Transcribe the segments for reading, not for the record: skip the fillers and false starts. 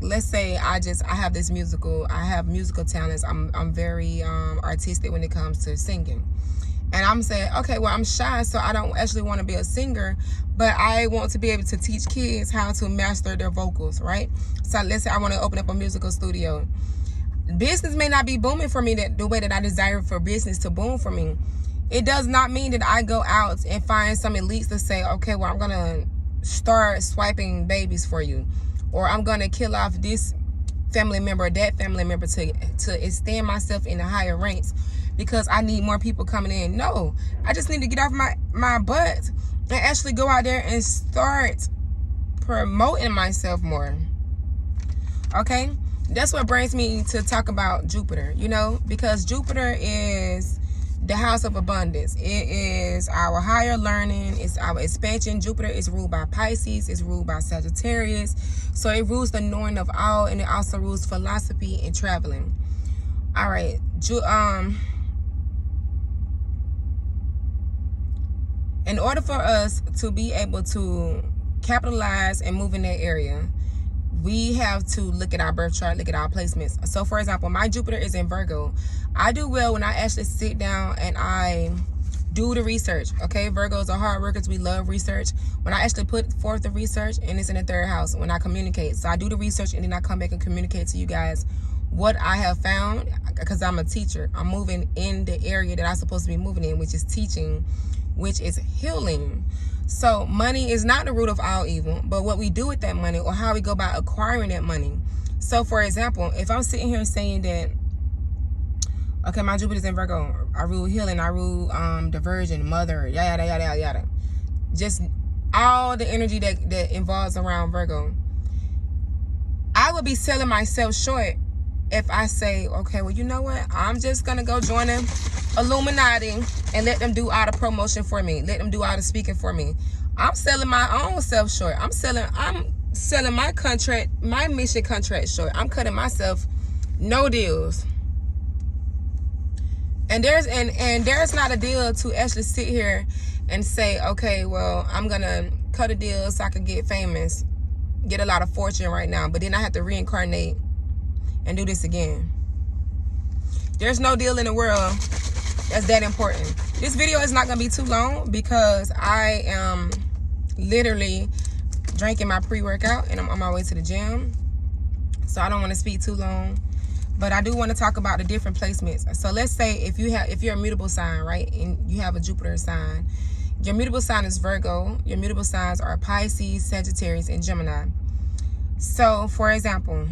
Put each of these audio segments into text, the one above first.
let's say I have musical talents. I'm very artistic when it comes to singing. And I'm saying, okay, well, I'm shy, so I don't actually want to be a singer, but I want to be able to teach kids how to master their vocals, right? So let's say I want to open up a musical studio. Business may not be booming for me the way that I desire for business to boom for me. It does not mean that I go out and find some elites to say, okay, well, I'm going to start swiping babies for you, or I'm going to kill off this family member or that family member to extend myself in the higher ranks because I need more people coming in. No, I just need to get off my butt and actually go out there and start promoting myself more. Okay? That's what brings me to talk about Jupiter, you know, because Jupiter is the house of abundance. It is our higher learning. It's our expansion. Jupiter is ruled by Pisces. It's ruled by Sagittarius. So it rules the knowing of all, and it also rules philosophy and traveling. All right. In order for us to be able to capitalize and move in that area, we have to look at our birth chart, look at our placements. So, for example, my Jupiter is in Virgo. I do well when I actually sit down and I do the research. Okay, Virgos are hard workers. We love research. When I actually put forth the research, and it's in the third house, when I communicate. So I do the research and then I come back and communicate to you guys what I have found, because I'm a teacher. I'm moving in the area that I'm supposed to be moving in, which is teaching, which is healing. So money is not the root of all evil, but what we do with that money, or how we go about acquiring that money. So for example, if I'm sitting here saying that, okay, my Jupiter's in Virgo, I rule healing, I rule diversion, mother, yada, yada, yada, yada. Just all the energy that involves around Virgo. I would be selling myself short if I say, okay, well, you know what? I'm just going to go join them Illuminati and let them do all the promotion for me. Let them do all the speaking for me. I'm selling my own self short. I'm selling my contract, my mission contract short. I'm cutting myself no deals. And there's not a deal to actually sit here and say, okay, well, I'm going to cut a deal so I can get famous, get a lot of fortune right now, but then I have to reincarnate and do this again. There's no deal in the world that's that important. This video is not going to be too long because I am literally drinking my pre-workout and I'm on my way to the gym. So I don't want to speak too long, but I do want to talk about the different placements. So let's say if you're a mutable sign, right, and you have a Jupiter sign, your mutable sign is Virgo. Your mutable signs are Pisces, Sagittarius, and Gemini. So for example,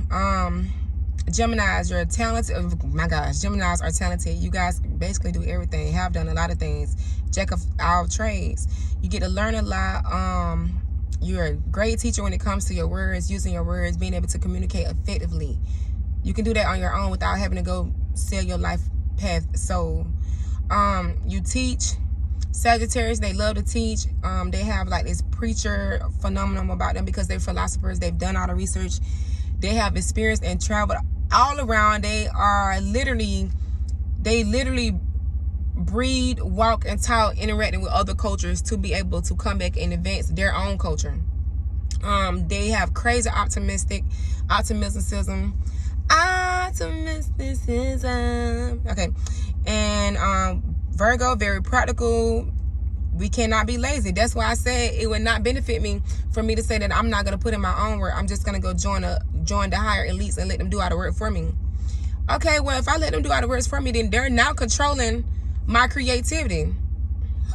Geminis, you're talented. Oh my gosh, Geminis are talented. You guys basically do everything, have done a lot of things, jack of all trades. You get to learn a lot. You're a great teacher when it comes to your words, using your words, being able to communicate effectively. You can do that on your own without having to go sell your life path soul. You teach. Sagittarius, they love to teach. They have like this preacher phenomenon about them because they're philosophers. They've done all the research. They have experienced and traveled all around. They literally breed, walk, and talk, interacting with other cultures to be able to come back and advance their own culture. They have crazy optimism. Okay. And Virgo, very practical. We cannot be lazy. That's why I said it would not benefit me for me to say that I'm not going to put in my own work. I'm just going to go join the higher elites and let them do all the work for me. Okay, well, if I let them do all the work for me, then they're now controlling my creativity.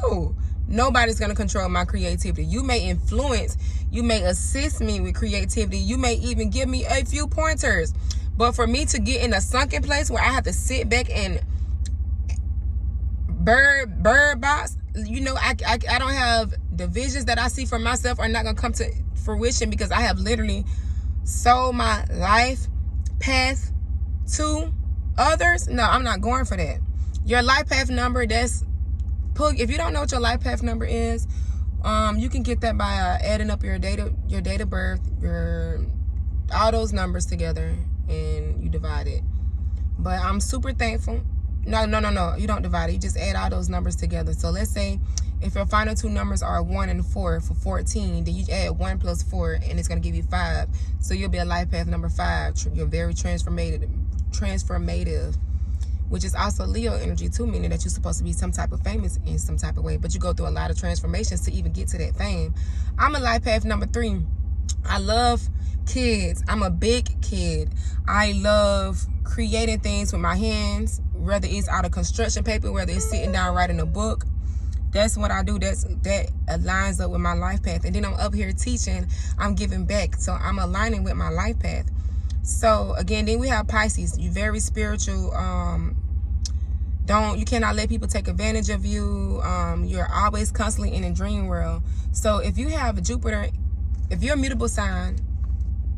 Who? Nobody's going to control my creativity. You may influence, you may assist me with creativity. You may even give me a few pointers. But for me to get in a sunken place where I have to sit back and bird box, you know, I don't have the visions that I see for myself are not going to come to fruition because I have literally sold my life path to others. No, I'm not going for that. Your life path number, if you don't know what your life path number is, you can get that by adding up your date of birth, all those numbers together, and you divide it. But I'm super thankful No. You don't divide it. You just add all those numbers together. So let's say if your final two numbers are 1 and 4 for 14, then you add 1 plus 4, and it's going to give you 5. So you'll be a life path number 5. You're very transformative, which is also Leo energy too, meaning that you're supposed to be some type of famous in some type of way. But you go through a lot of transformations to even get to that fame. I'm a life path number 3. I love kids. I'm a big kid. I love creating things with my hands, whether it's out of construction paper, whether it's sitting down writing a book. That's what I do. That aligns up with my life path. And then I'm up here teaching. I'm giving back. So I'm aligning with my life path. So again, then we have Pisces. You're very spiritual. You cannot let people take advantage of you. You're always constantly in a dream world. So if you have Jupiter, if you're a mutable sign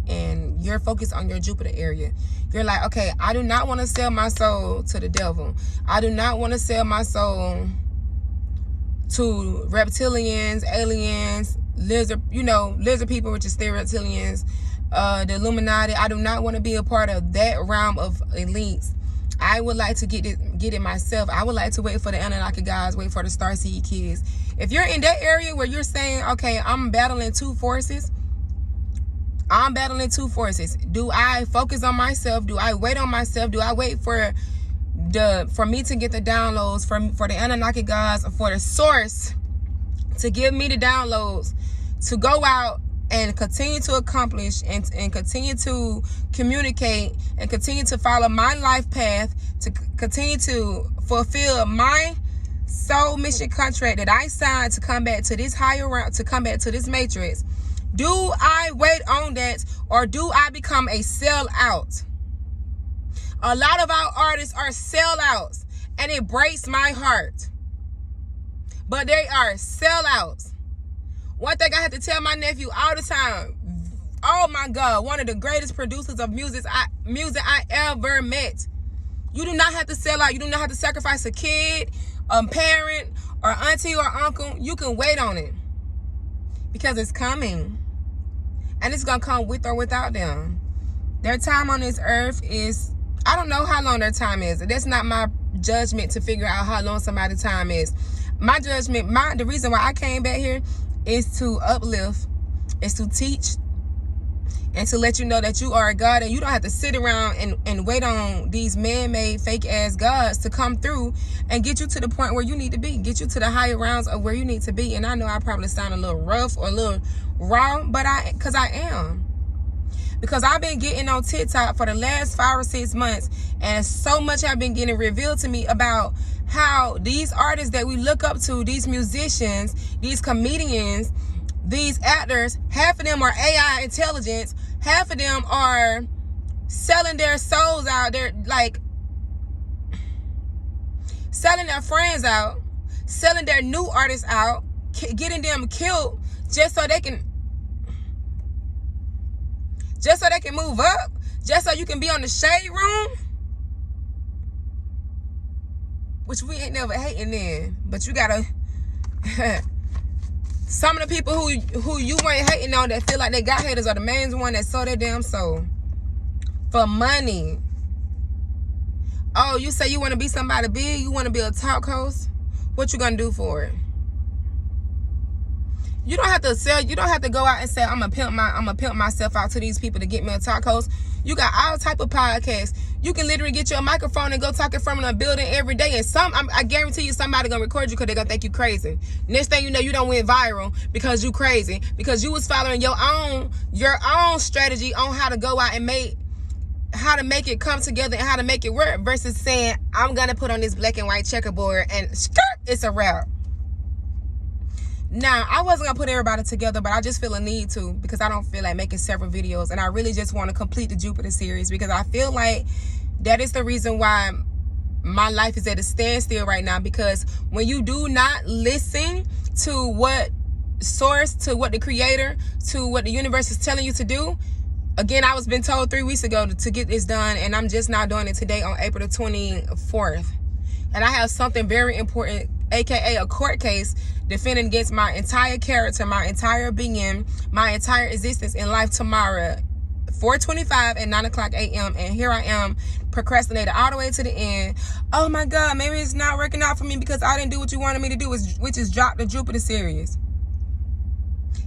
and you're focused on your Jupiter area, you're like, okay, I do not want to sell my soul to the devil. I do not want to sell my soul to reptilians, aliens, lizard people, which is the reptilians, the Illuminati. I do not want to be a part of that realm of elites. I would like to get it myself. I would like to wait for the Anunnaki guys, wait for the Starseed kids. If you're in that area where you're saying, okay, I'm battling two forces. Do I focus on myself? Do I wait on myself? Do I wait for me to get the downloads, for the Anunnaki gods, for the source to give me the downloads, to go out and continue to accomplish and continue to communicate and continue to follow my life path, to continue to fulfill my soul mission contract that I signed to come back to this higher realm, to come back to this matrix? Do I wait on that, or do I become a sellout? A lot of our artists are sellouts, and it breaks my heart. But they are sellouts. One thing I have to tell my nephew all the time, oh my God, one of the greatest producers of music I ever met. You do not have to sell out. You do not have to sacrifice a kid, a parent, or auntie or uncle. You can wait on it, because it's coming. And it's going to come with or without them. Their time on this earth is, I don't know how long their time is. That's not my judgment to figure out how long somebody's time is. My judgment, the reason why I came back here is to uplift, is to teach, and to let you know that you are a God, and you don't have to sit around and wait on these man-made fake-ass gods to come through and get you to the point where you need to be, get you to the higher rounds of where you need to be. And I know I probably sound a little rough or a little raw, but because I am. Because I've been getting on TikTok for the last 5 or 6 months, and so much have been getting revealed to me about how these artists that we look up to, these musicians, these comedians, these actors, half of them are AI intelligence, half of them are selling their souls out. They're like selling their friends out, selling their new artists out, getting them killed just so they can move up, just so you can be on the shade room, which we ain't never hating in. But you gotta some of the people who you ain't hating on, that feel like they got haters, are the main one that sold their damn soul for money. Oh, you say you want to be somebody big, you want to be a talk host, what you gonna do for it? You don't have to sell. You don't have to go out and say, I'm gonna pimp myself out to these people to get me a talk host. You got all type of podcasts. You can literally get your microphone and go talk in front of a building every day. And I guarantee you, somebody gonna record you because they're gonna think you crazy. Next thing you know, you don't went viral because you crazy, because you was following your own strategy on how to go out and how to make it come together and how to make it work, versus saying, I'm gonna put on this black and white checkerboard and skirt, it's a wrap. Now, I wasn't going to put everybody together, but I just feel a need to, because I don't feel like making several videos. And I really just want to complete the Jupiter series, because I feel like that is the reason why my life is at a standstill right now. Because when you do not listen to what source, to what the creator, to what the universe is telling you to do. Again, I was been told 3 weeks ago to get this done, and I'm just not doing it today on April the 24th. And I have something very important, aka a court case, defending against my entire character, my entire being, my entire existence in life tomorrow, 4:25 and 9 o'clock a.m. And here I am, procrastinated all the way to the end. Oh my God, maybe it's not working out for me because I didn't do what you wanted me to do, which is drop the Jupiter series.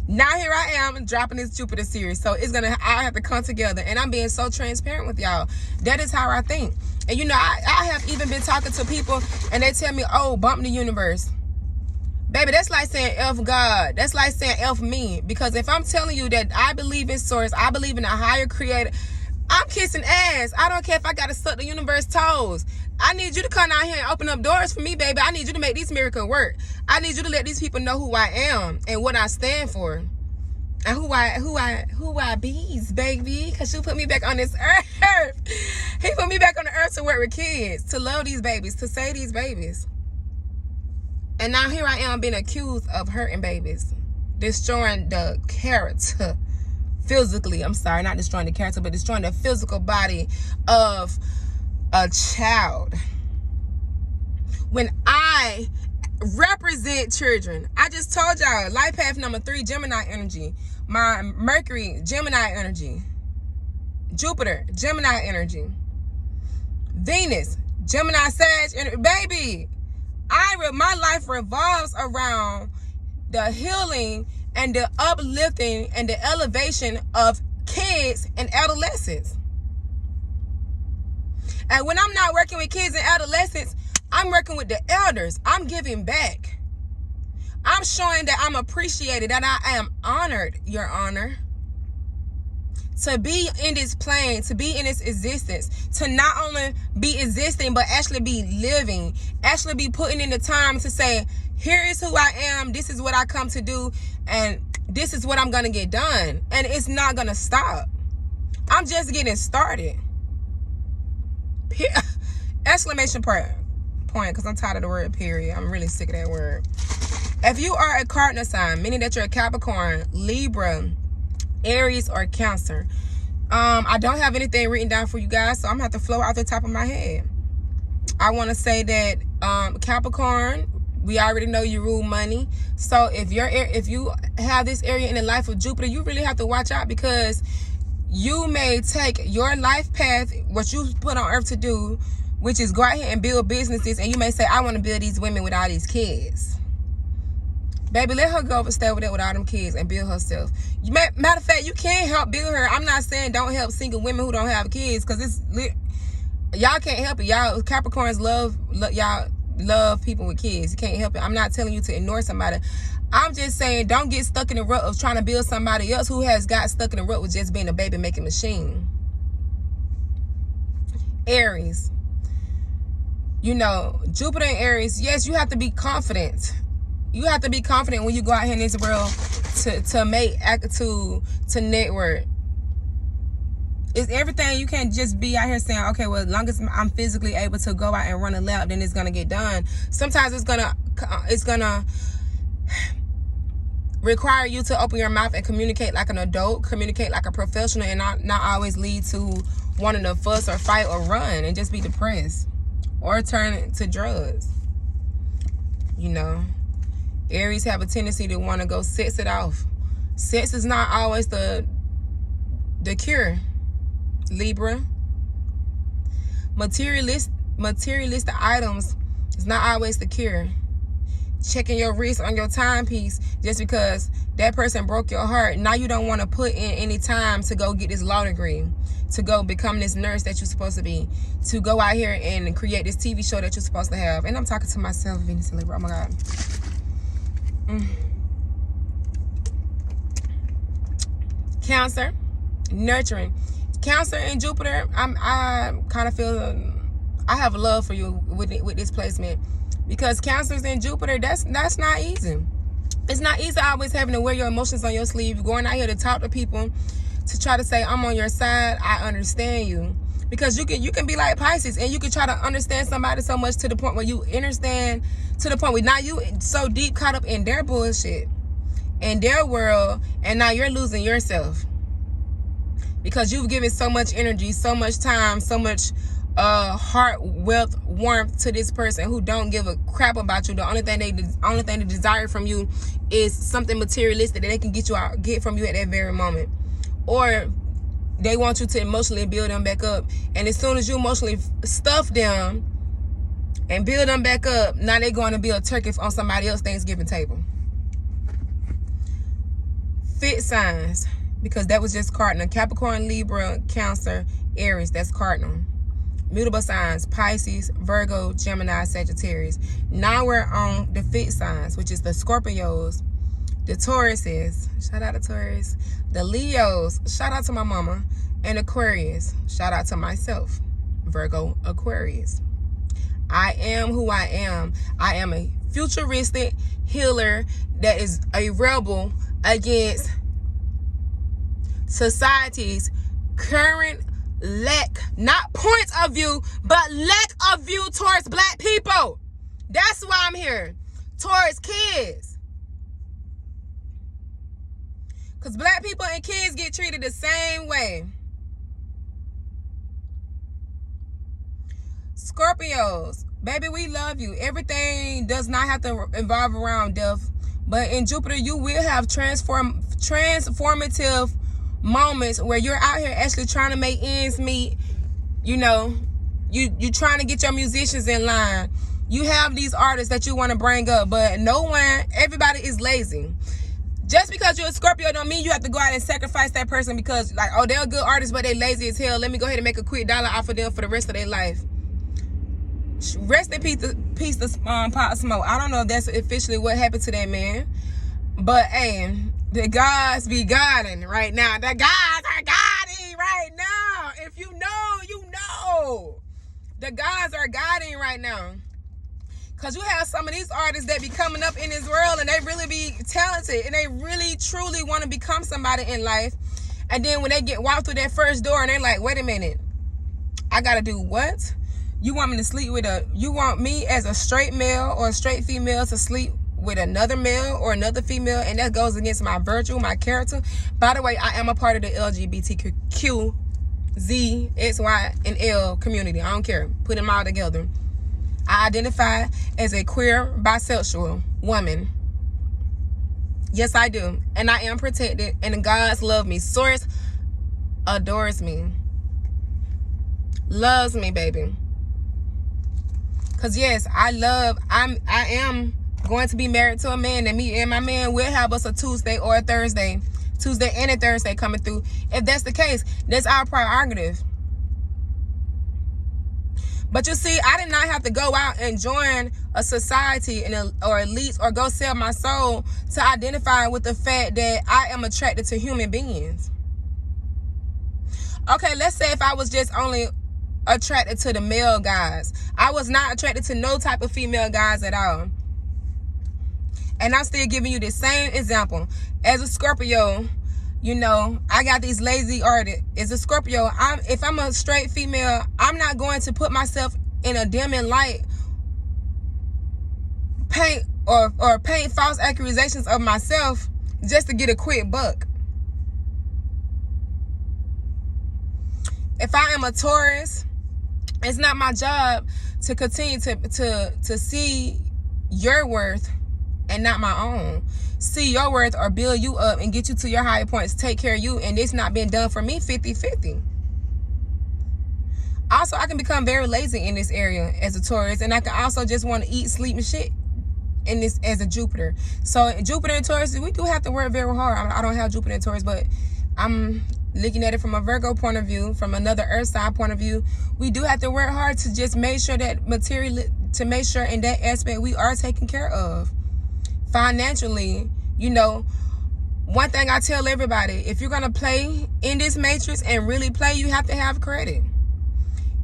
Now here I am dropping this Jupiter series. So I have to come together, and I'm being so transparent with y'all. That is how I think. And you know, I have even been talking to people and they tell me, oh, bump the universe. Baby, that's like saying F God. That's like saying F me. Because if I'm telling you that I believe in source, I believe in a higher creator, I'm kissing ass. I don't care if I got to suck the universe toes. I need you to come out here and open up doors for me, baby. I need you to make these miracles work. I need you to let these people know who I am and what I stand for. And who I bees, baby. Because you put me back on this earth. He put me back on the earth to work with kids, to love these babies, to save these babies. And now here I am being accused of hurting babies, destroying the character physically. I'm sorry, not destroying the character, but destroying the physical body of a child. When I represent children, I just told y'all, life path number 3, Gemini energy. My Mercury, Gemini energy. Jupiter, Gemini energy. Venus, Gemini, Sag energy. Baby, my life revolves around the healing and the uplifting and the elevation of kids and adolescents. And when I'm not working with kids and adolescents, I'm working with the elders. I'm giving back. I'm showing that I'm appreciated, that I am honored, Your Honor. To be in this plane, to be in this existence, to not only be existing, but actually be living, actually be putting in the time to say, here is who I am, this is what I come to do, and this is what I'm going to get done. And it's not going to stop. I'm just getting started. Exclamation point, because I'm tired of the word period. I'm really sick of that word. If you are a cardinal sign, meaning that you're a Capricorn, Libra, Aries, or Cancer, I don't have anything written down for you guys, so I'm gonna have to flow out the top of my head. I want to say that Capricorn, we already know you rule money. So if you have this area in the life of Jupiter, you really have to watch out, because you may take your life path, what you put on earth to do, which is go out here and build businesses, and you may say, I want to build these women with all these kids. Baby, let her go over, stay over there with all them kids and build herself. Matter of fact, you can't help build her. I'm not saying don't help single women who don't have kids, because y'all can't help it. Y'all Capricorns y'all love people with kids. You can't help it. I'm not telling you to ignore somebody. I'm just saying don't get stuck in the rut of trying to build somebody else who has got stuck in the rut with just being a baby making machine. Aries. You know, Jupiter and Aries, yes, you have to be confident. You have to be confident when you go out here in this world to network. It's everything. You can't just be out here saying, okay, well, as long as I'm physically able to go out and run a lap, then it's gonna get done. Sometimes it's gonna require you to open your mouth and communicate like an adult, communicate like a professional, and not always lead to wanting to fuss or fight or run and just be depressed or turn to drugs. You know, Aries have a tendency to want to go sex it off. Sex is not always the cure. Libra. Materialistic items is not always the cure. Checking your wrist on your timepiece just because that person broke your heart. Now you don't want to put in any time to go get this law degree, to go become this nurse that you're supposed to be, to go out here and create this TV show that you're supposed to have. And I'm talking to myself, Venus and Libra. Oh my God. Cancer, nurturing. Cancer and Jupiter, I kind of feel I have love for you with this placement, because Cancers and Jupiter, that's not easy. It's not easy always having to wear your emotions on your sleeve, going out here to talk to people, to try to say, I'm on your side, I understand you. Because you can be like Pisces, and you can try to understand somebody so much to the point where you understand to the point where now you so deep caught up in their bullshit, in their world, and now you're losing yourself. Because you've given so much energy, so much time, so much heart, wealth, warmth to this person who don't give a crap about you. The only thing they desire from you is something materialistic that they can get from you at that very moment. Or they want you to emotionally build them back up. And as soon as you emotionally stuff them and build them back up, now they're going to be a turkey on somebody else's Thanksgiving table. Fit signs, because that was just cardinal. Capricorn, Libra, Cancer, Aries, that's cardinal. Mutable signs, Pisces, Virgo, Gemini, Sagittarius. Now we're on the fit signs, which is the Scorpios, the Tauruses, shout out to Taurus, the Leos, shout out to my mama, and Aquarius, shout out to myself, Virgo, Aquarius. I am who I am. I am a futuristic healer that is a rebel against society's current lack, not point of view, but lack of view towards black people. That's why I'm here. Towards kids. Because black people and kids get treated the same way. Scorpios, baby, we love you. Everything does not have to involve around death. But in Jupiter, you will have transformative moments where you're out here actually trying to make ends meet. You know, you trying to get your musicians in line. You have these artists that you want to bring up, but everybody is lazy. Just because you're a Scorpio don't mean you have to go out and sacrifice that person because, like, oh, they're a good artist, but they lazy as hell. Let me go ahead and make a quick dollar off of them for the rest of their life. Rest in peace to Pop Smoke. I don't know if that's officially what happened to that man, but hey, the gods be guiding right now. The gods are guiding right now. If you know, you know. The gods are guiding right now. Because you have some of these artists that be coming up in this world and they really be talented and they really truly want to become somebody in life. And then when they walk through that first door and they're like, wait a minute, I got to do what? You want me to sleep with you want me as a straight male or a straight female to sleep with another male or another female, and that goes against my virtue, my character. By the way, I am a part of the LGBTQ, Z, X, Y, and L community. I don't care. Put them all together. I identify as a queer bisexual woman. Yes, I do. And I am protected, and the gods love me. Source adores me. Loves me, baby. Because yes, I am going to be married to a man, and me and my man will have us a Tuesday or a Thursday. Tuesday and a Thursday coming through. If that's the case, that's our prerogative. But you see, I did not have to go out and join a society or elites or go sell my soul to identify with the fact that I am attracted to human beings. Okay, let's say if I was just only attracted to the male guys. I was not attracted to no type of female guys at all. And I'm still giving you the same example. As a Scorpio, you know, I got these lazy artists. As a Scorpio, if I'm a straight female, I'm not going to put myself in a dimming light, paint false accusations of myself just to get a quick buck. If I am a Taurus, it's not my job to continue to see your worth and not my own. See your worth or build you up and get you to your higher points, take care of you, and it's not been done for me 50-50. Also, I can become very lazy in this area as a Taurus, and I can also just want to eat, sleep, and shit in this as a Jupiter. So Jupiter and Taurus, we do have to work very hard. I don't have Jupiter and Taurus, but I'm looking at it from a Virgo point of view, from another Earth sign point of view. We do have to work hard to just make sure that to make sure in that aspect we are taken care of. Financially, you know, one thing I tell everybody, if you're going to play in this matrix and really play, you have to have credit.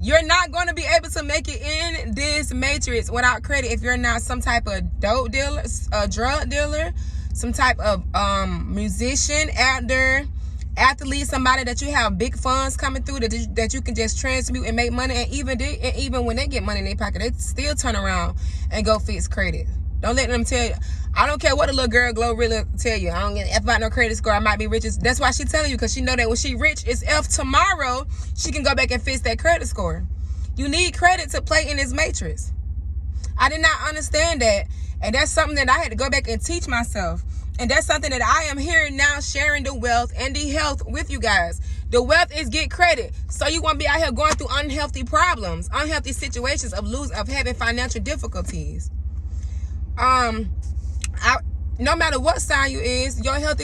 You're not going to be able to make it in this matrix without credit if you're not some type of dope dealer, a drug dealer, some type of musician, actor, athlete, somebody that you have big funds coming through that you can just transmute and make money. And even when they get money in their pocket, they still turn around and go fix credit. Don't let them tell you. I don't care what a little girl Glow really tell you. I don't get F about no credit score. I might be rich. That's why she telling you, because she know that when she rich, it's F tomorrow. She can go back and fix that credit score. You need credit to play in this matrix. I did not understand that. And that's something that I had to go back and teach myself. And that's something that I am here now sharing the wealth and the health with you guys. The wealth is get credit. So you won't be out here going through unhealthy problems, unhealthy situations of having financial difficulties. No matter what sign you is, your health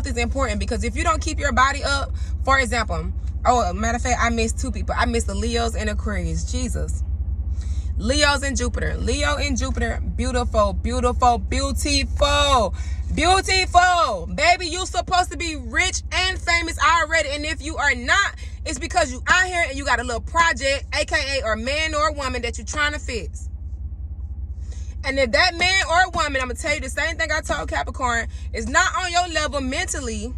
is important, because if you don't keep your body up, for example, matter of fact, I missed two people. I missed the Leos and Aquarius. Jesus. Leos and Jupiter. Leo and Jupiter, beautiful, beautiful, beautiful, beautiful. Baby, you supposed to be rich and famous already. And if you are not, it's because you out here and you got a little project, aka or man or woman that you're trying to fix. And if that man or woman, I'm going to tell you the same thing I told Capricorn, is not on your level mentally,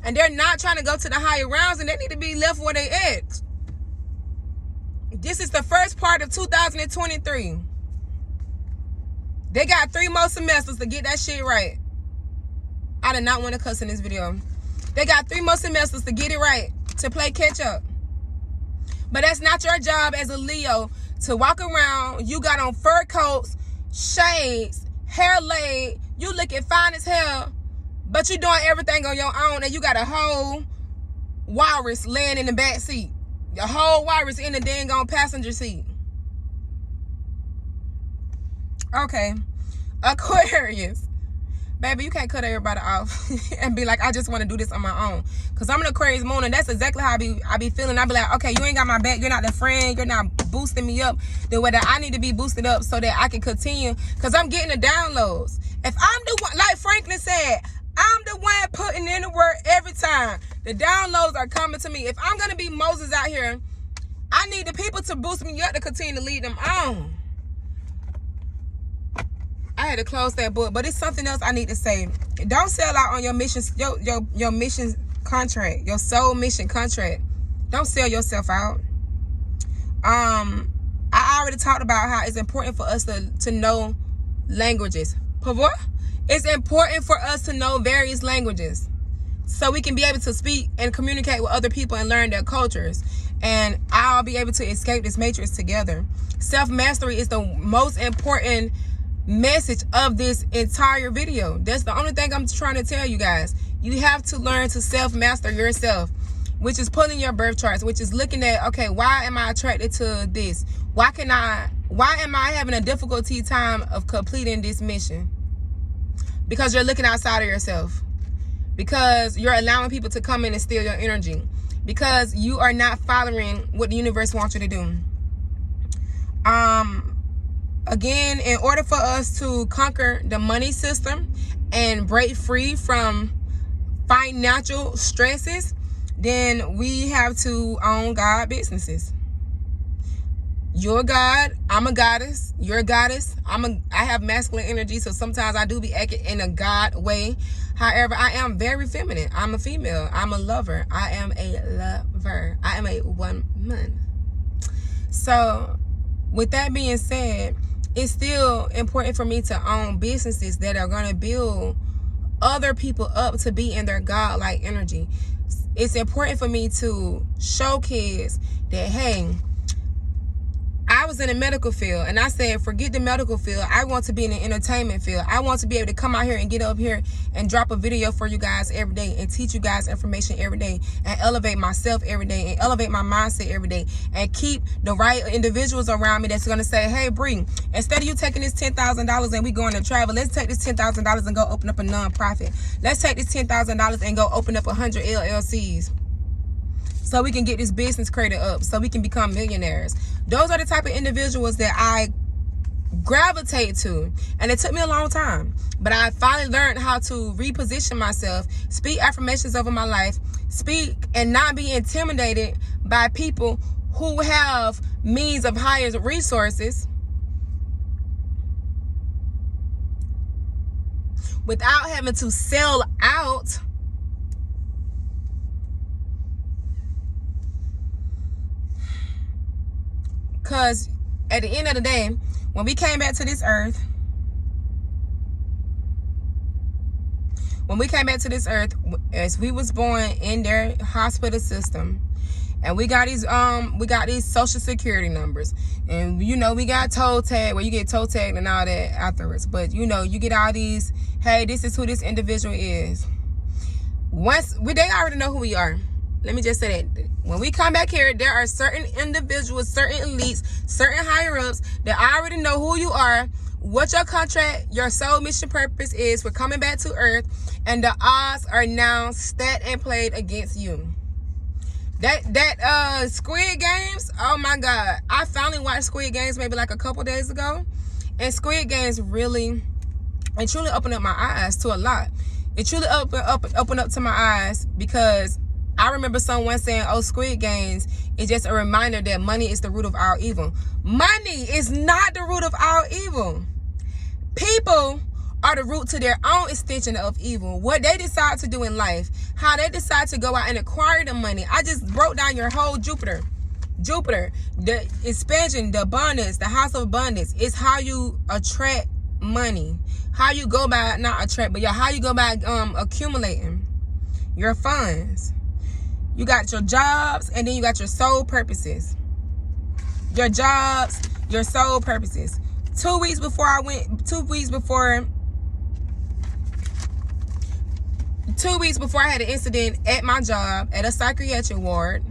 and they're not trying to go to the higher rounds, and they need to be left where they at. This is the first part of 2023. They got 3 more semesters to get that shit right. I did not want to cuss in this video. They got 3 more semesters to get it right, to play catch up. But that's not your job as a Leo to walk around. You got on fur coats, shades, hair laid, you looking fine as hell, but you doing everything on your own, and you got a whole walrus laying in the back seat. The whole walrus in the dang on passenger seat. Okay. Aquarius. Baby, you can't cut everybody off and be like, I just want to do this on my own. Because I'm an Aquarius moon, and that's exactly how I be feeling. I be like, okay, you ain't got my back. You're not the friend. You're not boosting me up the way that I need to be boosted up so that I can continue. Because I'm getting the downloads. If I'm the one, like Franklin said, I'm the one putting in the work every time. The downloads are coming to me. If I'm going to be Moses out here, I need the people to boost me up to continue to lead them on. I had to close that book, but it's something else I need to say. Don't sell out on your mission, your mission contract, your soul mission contract. Don't sell yourself out. I already talked about how it's important for us to know languages. It's important for us to know various languages so we can be able to speak and communicate with other people and learn their cultures. And I'll be able to escape this matrix together. Self-mastery is the most important message of this entire video. That's the only thing I'm trying to tell you guys. You have to learn to self-master yourself, which is pulling your birth charts, which is looking at, okay, why am I attracted to this? Why am I having a difficulty time of completing this mission? Because you're looking outside of yourself. Because you're allowing people to come in and steal your energy. Because you are not following what the universe wants you to do. Again, in order for us to conquer the money system and break free from financial stresses, then we have to own God businesses. You're a god, I'm a goddess, you're a goddess. I have masculine energy, so sometimes I do be acting in a god way. However, I am very feminine. I'm a female. I'm a lover. I am a lover. I am a woman. So, with that being said, it's still important for me to own businesses that are going to build other people up to be in their godlike energy. It's important for me to show kids that, hey, I was in the medical field, and I said, forget the medical field. I want to be in the entertainment field. I want to be able to come out here and get up here and drop a video for you guys every day and teach you guys information every day and elevate myself every day and elevate my mindset every day and keep the right individuals around me that's going to say, hey, Bree, instead of you taking this $10,000 and we going to travel, let's take this $10,000 and go open up a nonprofit. Let's take this $10,000 and go open up 100 LLCs. So we can get this business created up, so we can become millionaires. Those are the type of individuals that I gravitate to. And it took me a long time. But I finally learned how to reposition myself, speak affirmations over my life, speak and not be intimidated by people who have means of higher resources without having to sell out. Because at the end of the day, when we came back to this earth, as we was born in their hospital system, and we got these social security numbers, and you know, we got toe tag, where you get toe tagged and all that afterwards. But you know, you get all these, hey, this is who this individual is. They already know who we are. let me just say that when we come back here, there are certain individuals, certain elites, certain higher ups that already know who you are, what your contract, your soul mission purpose is for coming back to earth, and the odds are now stacked and played against you. That Squid Games, oh my God. I finally watched Squid Games maybe like a couple days ago. And Squid Games really and truly opened up my eyes to a lot. It truly opened up to my eyes, because I remember someone saying, oh, Squid Games is just a reminder that money is the root of all evil. Money is not the root of all evil. People are the root to their own extension of evil. What they decide to do in life, how they decide to go out and acquire the money. I just broke down your whole Jupiter, the expansion, the abundance, the house of abundance. It's how you attract money. How you go about, not attract, but how you go about accumulating your funds. You got your jobs, and then you got your soul purposes. Your jobs, your soul purposes. 2 weeks before I had an incident at my job at a psychiatric ward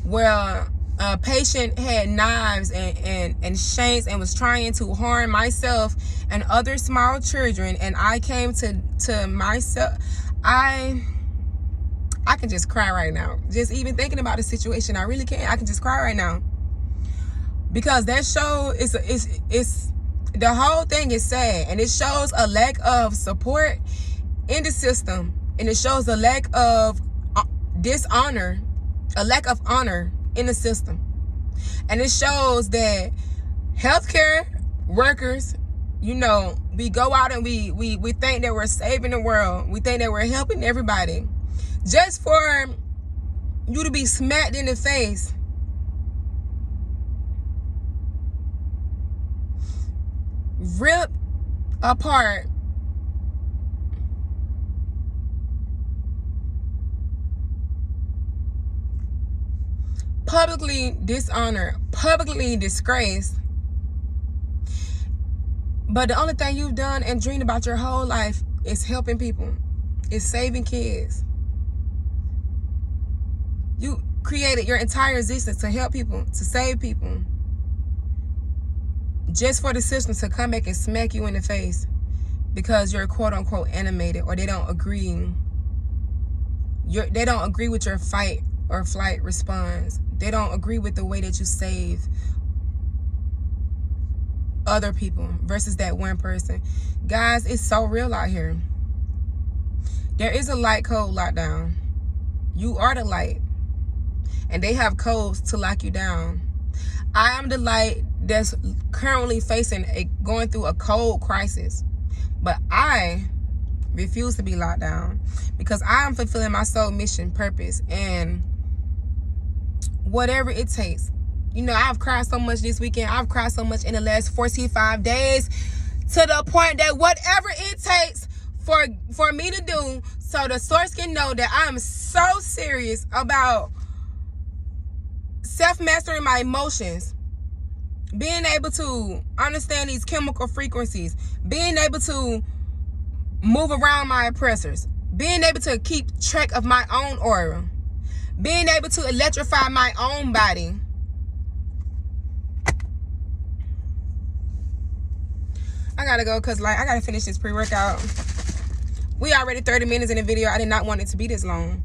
where a patient had knives and shanks and was trying to harm myself and other small children, and I came to myself. I can just cry right now. Just even thinking about the situation, I really can. I can just cry right now, because that show is the whole thing is sad, and it shows a lack of support in the system, and it shows a lack of dishonor, a lack of honor in the system. And it shows that healthcare workers, we go out and we think that we're saving the world. We think that we're helping everybody. Just for you to be smacked in the face, ripped apart, publicly dishonored, publicly disgraced. But the only thing you've done and dreamed about your whole life is helping people, is saving kids. You created your entire existence to help people, to save people, just for the system to come back and smack you in the face because you're quote unquote animated, or they don't agree. They don't agree with your fight or flight response. They don't agree with the way that you save other people versus that one person. Guys, it's so real out here. There is a light code lockdown. You are the light, and they have codes to lock you down. I am the light that's currently going through a cold crisis, but I refuse to be locked down, because I am fulfilling my soul mission purpose, and whatever it takes. I've cried so much this weekend. I've cried so much in the last 45 days, to the point that whatever it takes for me to do, so the source can know that I'm so serious about self-mastering my emotions, being able to understand these chemical frequencies, being able to move around my oppressors, being able to keep track of my own aura, being able to electrify my own body. I gotta go, because I gotta finish this pre-workout. We already 30 minutes in the video. I did not want it to be this long.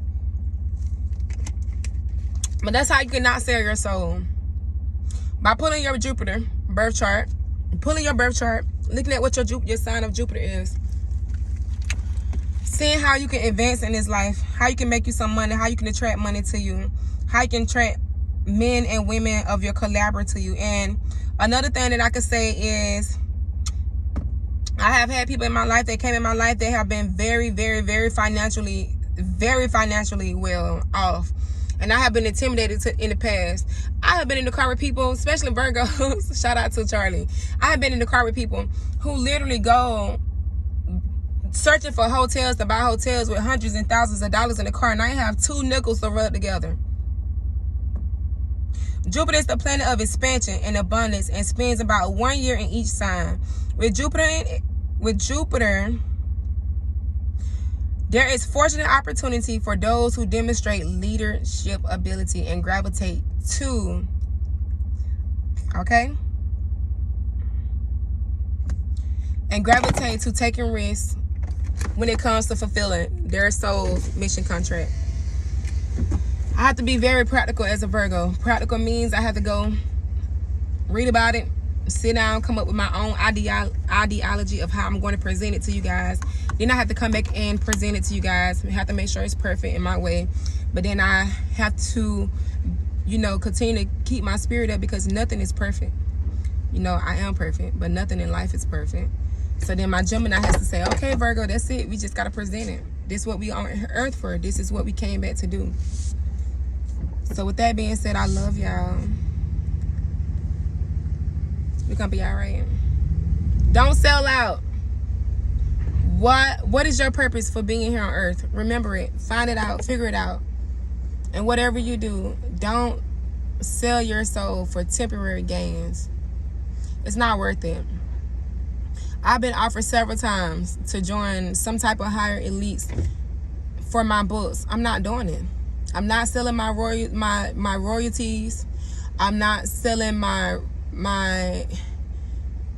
But that's how you cannot sell your soul. By pulling your Jupiter birth chart, looking at what your sign of Jupiter is, seeing how you can advance in this life, how you can make you some money, how you can attract money to you, how you can attract men and women of your caliber to you. And another thing that I could say is, I have had people in my life that came in my life that have been very, very, very financially well off. And I have been intimidated in the past. I have been in the car with people, especially Virgos. Shout out to Charlie. I have been in the car with people who literally go searching for hotels to buy hotels with hundreds and thousands of dollars in the car, and I have 2 nickels to rub together. Jupiter is the planet of expansion and abundance, and spends about 1 year in each sign. With Jupiter, There is fortunate opportunity for those who demonstrate leadership ability and gravitate to, okay? And gravitate to taking risks when it comes to fulfilling their soul mission contract. I have to be very practical as a Virgo. Practical means I have to go read about it, sit down, come up with my own ideology of how I'm going to present it to you guys. Then I have to come back and present it to you guys. I have to make sure it's perfect in my way. But then I have to, you know, continue to keep my spirit up, because nothing is perfect. You know, I am perfect, but nothing in life is perfect. So then my Gemini has to say, okay, Virgo, that's it. We just got to present it. This is what we on earth for. This is what we came back to do. So with that being said, I love y'all. We're going to be all right. Don't sell out. What is your purpose for being here on earth? Remember it. Find it out. Figure it out. And whatever you do, don't sell your soul for temporary gains. It's not worth it. I've been offered several times to join some type of higher elites for my books. I'm not doing it. I'm not selling my royalties. I'm not selling my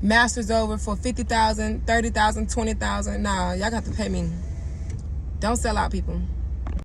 masters over for $50,000, $30,000, $20,000. Nah, y'all got to pay me. Don't sell out, people.